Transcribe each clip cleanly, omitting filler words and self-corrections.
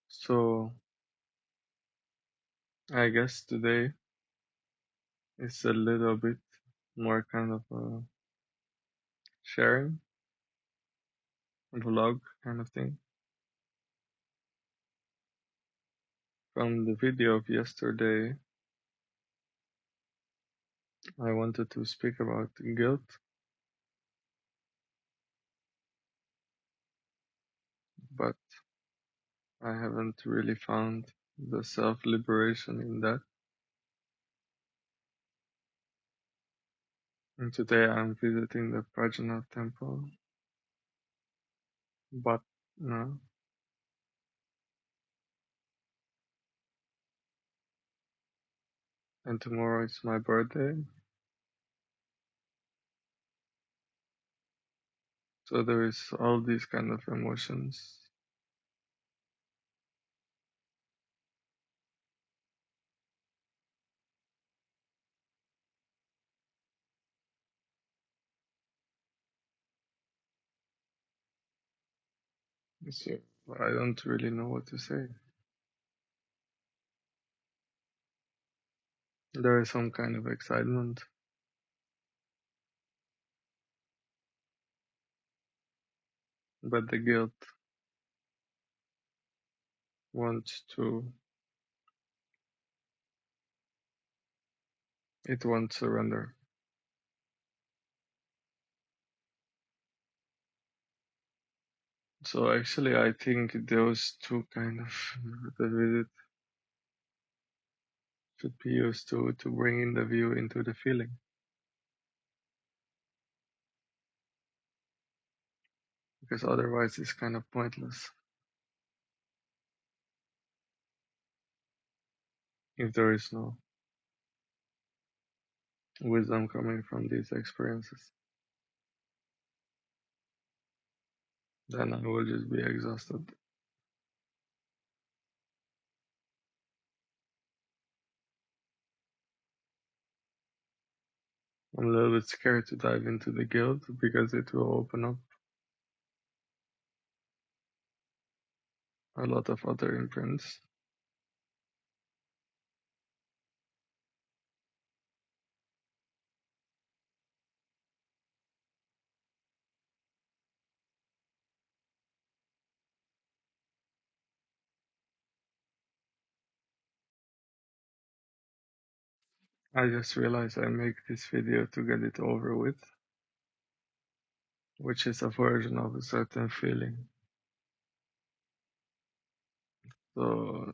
So I guess today is a little bit more kind of a sharing vlog kind of thing. From the video of yesterday, I wanted to speak about guilt, but I haven't really found the self-liberation in that. And today I'm visiting the Prajna temple, but no, and tomorrow is my birthday. So there is all these kind of emotions. So I don't really know what to say. There is some kind of excitement, but the guilt wants to, it won't surrender. So actually, I think those two kind of the visit should be used to bring in the view into the feeling, because otherwise it's kind of pointless if there is no wisdom coming from these experiences. Then I will just be exhausted. I'm a little bit scared to dive into the guilt because it will open up a lot of other imprints. I just realized I make this video to get it over with, which is a version of a certain feeling. So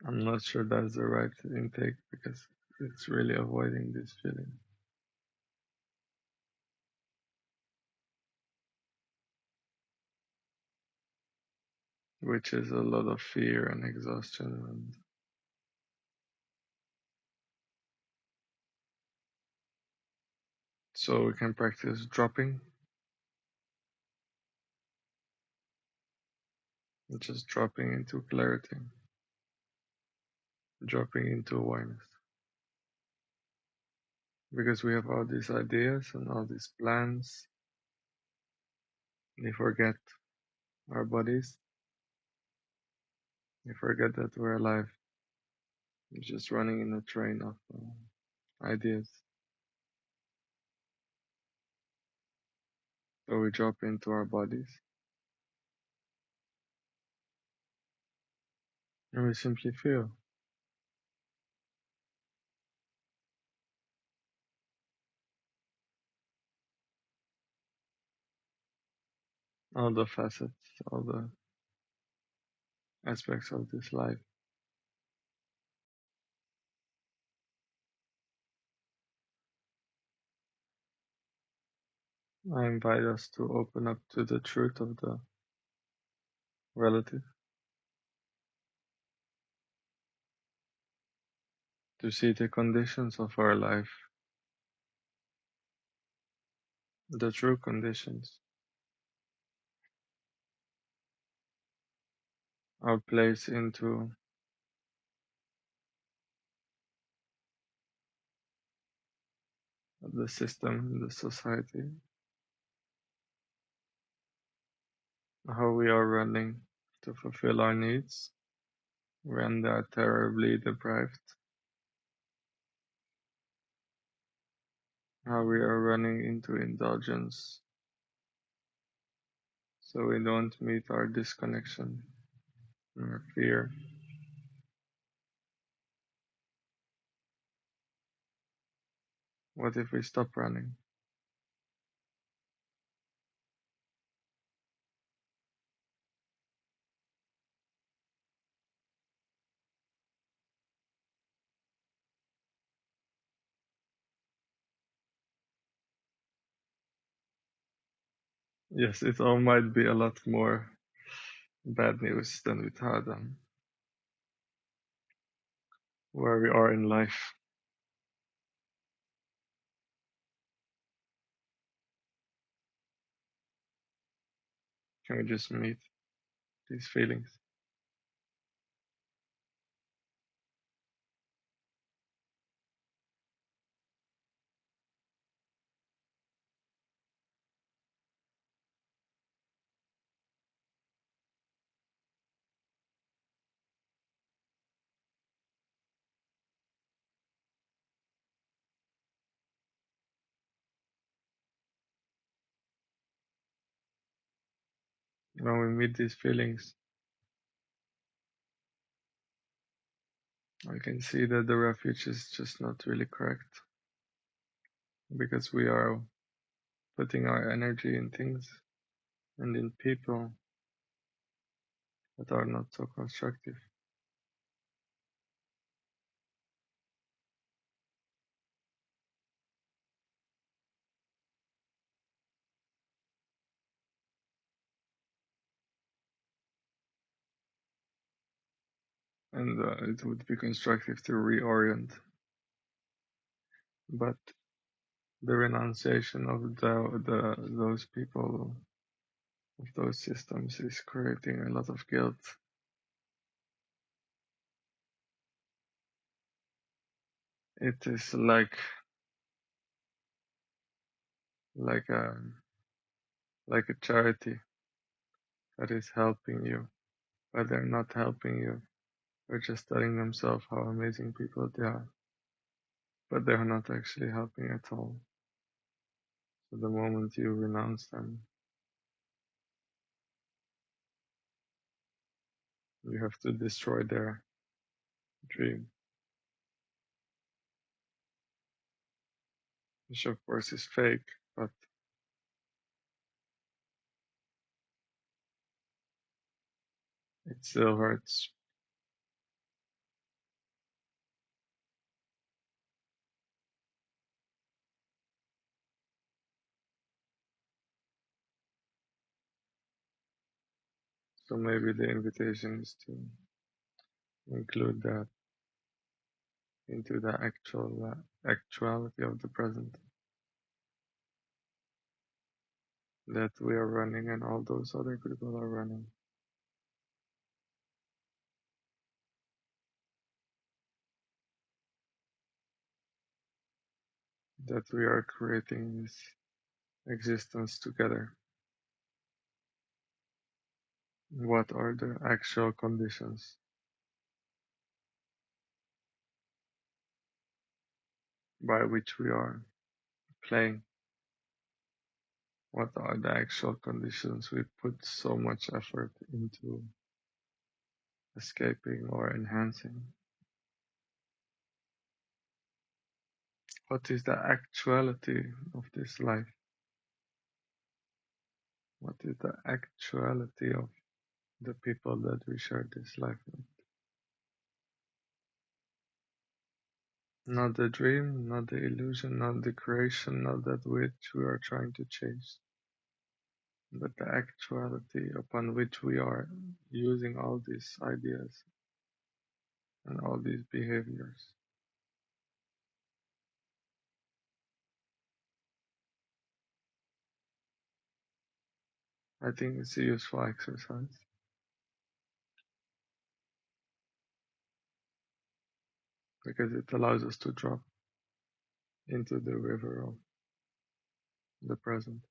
I'm not sure that's the right intake because it's really avoiding this feeling, which is a lot of fear and exhaustion. And so we can practice dropping, just dropping into clarity, dropping into awareness. Because we have all these ideas and all these plans, we forget our bodies, we forget that we're alive, we're just running in a train of ideas. So we drop into our bodies and we simply feel all the facets, all the aspects of this life. I invite us to open up to the truth of the relative, to see the conditions of our life, the true conditions, our place into the system, the society, how we are running to fulfill our needs when they are terribly deprived, how we are running into indulgence so we don't meet our disconnection and our fear. What if we stop running? Yes, it all might be a lot more bad news than we thought where we are in life. Can we just meet these feelings? When we meet these feelings, I can see that the refuge is just not really correct because we are putting our energy in things and in people that are not so constructive. And it would be constructive to reorient. But the renunciation of those people, of those systems, is creating a lot of guilt. It is like a like a charity that is helping you, but they're not helping you. They're just telling themselves how amazing people they are, but they're not actually helping at all. So the moment you renounce them, you have to destroy their dream, which of course is fake, but it still hurts. So maybe the invitation is to include that into the actuality of the present, that we are running and all those other people are running, that we are creating this existence together. What are the actual conditions by which we are playing? What are the actual conditions we put so much effort into escaping or enhancing? What is the actuality of this life? What is the actuality of the people that we share this life with? Not the dream, not the illusion, not the creation, not that which we are trying to chase, but the actuality upon which we are using all these ideas and all these behaviors. I think it's a useful exercise because it allows us to drop into the river of the present.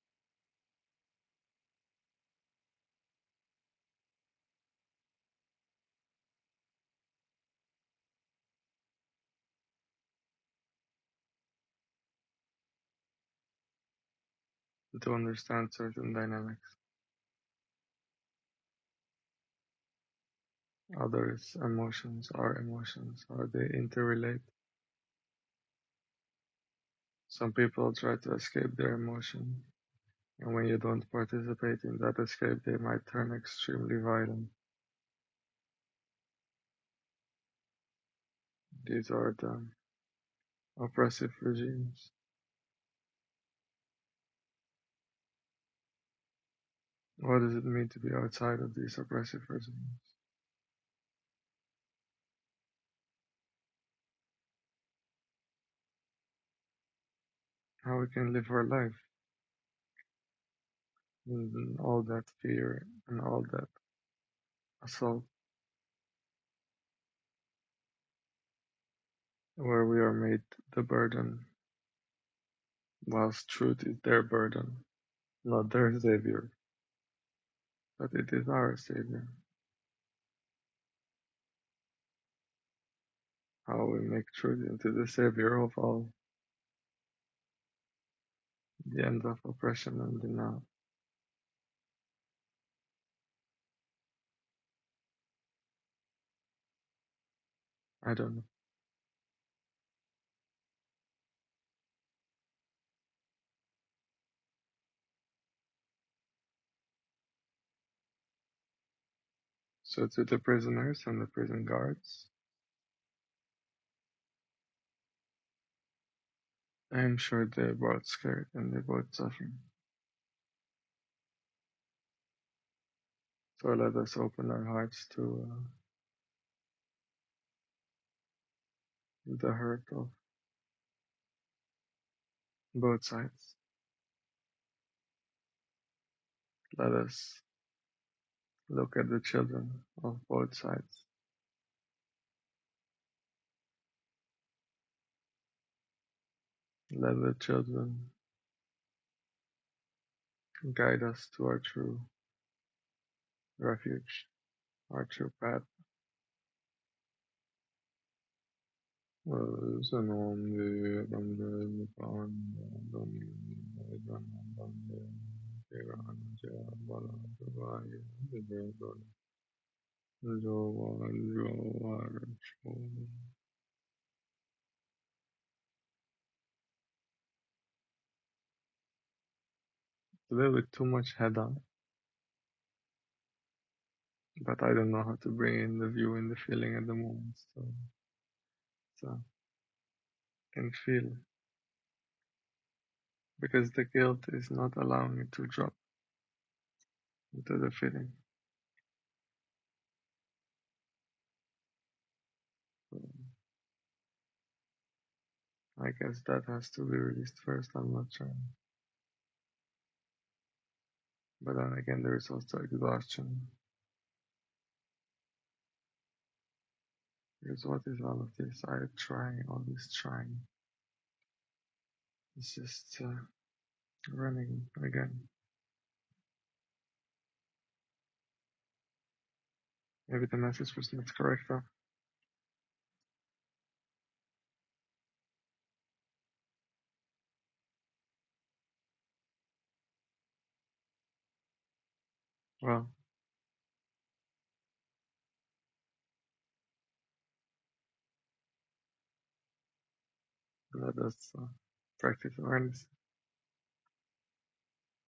to understand certain dynamics. Others' emotions, our emotions, how they interrelate. Some people try to escape their emotion, and when you don't participate in that escape, they might turn extremely violent. These are the oppressive regimes. What does it mean to be outside of these oppressive regimes? How we can live our life in all that fear and all that assault, where we are made the burden, whilst truth is their burden, not their savior, but it is our savior. How we make truth into the savior of all, the end of oppression and denial. I don't know. So to the prisoners and the prison guards, I am sure they're both scared and they're both suffering. So let us open our hearts to the hurt of both sides. Let us look at the children of both sides. Let the children guide us to our true refuge, our true path. Today with too much head on, but I don't know how to bring in the view and the feeling at the moment. So can feel, because the guilt is not allowing it to drop into the feeling. So I guess that has to be released first. I'm not sure. But then again, there is also exhaustion. Because what is all of this? I trying, all this trying. It's just running again. Maybe the message was not correct though. Well, let us practice awareness.